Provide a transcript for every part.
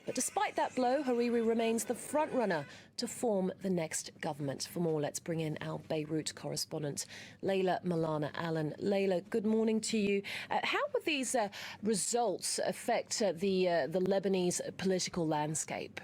But despite that blow, Hariri remains the front-runner to form the next government. For more, let's bring in our Beirut correspondent, Molana-Allen. Layla, good morning to you. How would these results affect the Lebanese political landscape?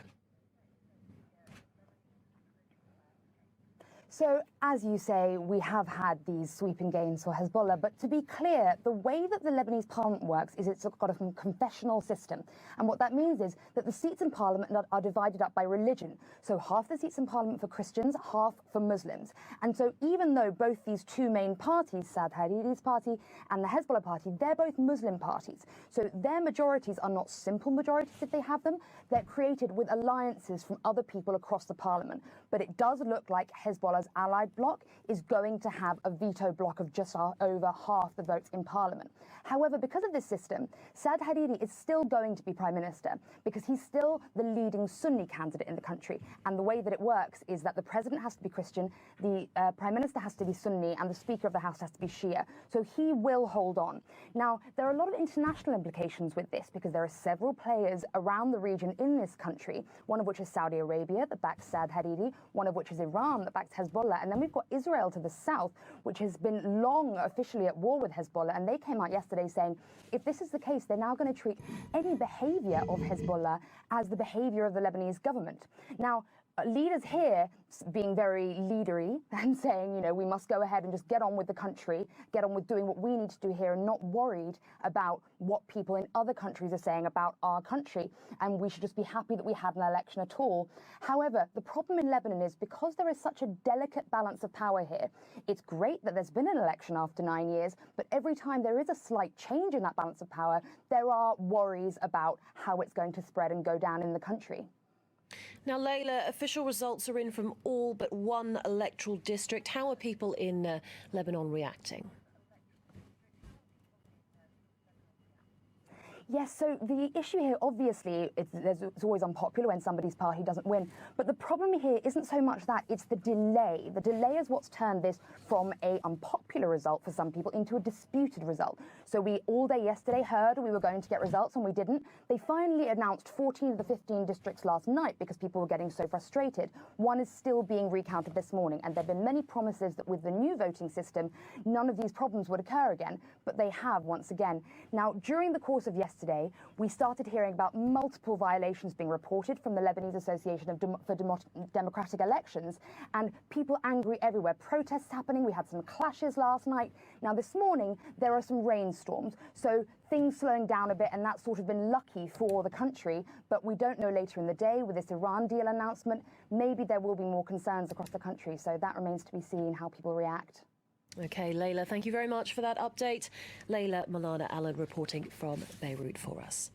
So, as you say, we have had these sweeping gains for Hezbollah, but to be clear, the way that the Lebanese parliament works is it's got a confessional system. And what that means is that the seats in parliament are divided up by religion. So half the seats in parliament for Christians, half for Muslims. And so even though both these two main parties, Saad Hariri's party and the Hezbollah party, they're both Muslim parties. So their majorities are not simple majorities if they have them. They're created with alliances from other people across the parliament. But it does look like Hezbollah's allied bloc is going to have a veto bloc of just over half the votes in parliament. However, because of this system, Saad Hariri is still going to be prime minister because he's still the leading Sunni candidate in the country. And the way that it works is that the president has to be Christian, the prime minister has to be Sunni, and the speaker of the house has to be Shia. So he will hold on. Now, there are a lot of international implications with this because there are several players around the region in this country, one of which is Saudi Arabia that backs Saad Hariri, one of which is Iran that backs Hezbollah, and then we've got Israel to the south, which has been long officially at war with Hezbollah, and they came out yesterday saying if this is the case, they're now going to treat any behavior of Hezbollah as the behavior of the Lebanese government. Now, leaders here being very leadery and saying, you know, we must go ahead and just get on with the country, get on with doing what we need to do here and not worried about what people in other countries are saying about our country. And we should just be happy that we had an election at all. However, the problem in Lebanon is because there is such a delicate balance of power here, it's great that there's been an election after 9 years, but every time there is a slight change in that balance of power, there are worries about how it's going to spread and go down in the country. Now, Layla, official results are in from all but one electoral district. How are people in Lebanon reacting? Yes, so the issue here, obviously, it's always unpopular when somebody's party doesn't win. But the problem here isn't so much that, it's the delay. The delay is what's turned this from an unpopular result for some people into a disputed result. So we all day yesterday heard we were going to get results and we didn't. They finally announced 14 of the 15 districts last night because people were getting so frustrated. One is still being recounted this morning, and there have been many promises that with the new voting system, none of these problems would occur again, but they have once again. Now, during the course of yesterday, we started hearing about multiple violations being reported from the Lebanese Association for Democratic Elections, and people angry everywhere. Protests happening. We had some clashes last night. Now, this morning, there are some rainstorms, so things slowing down a bit, and that's sort of been lucky for the country. But we don't know later in the day with this Iran deal announcement, maybe there will be more concerns across the country. So that remains to be seen how people react. OK, Layla, thank you very much for that update. Layla Molana-Allen reporting from Beirut for us.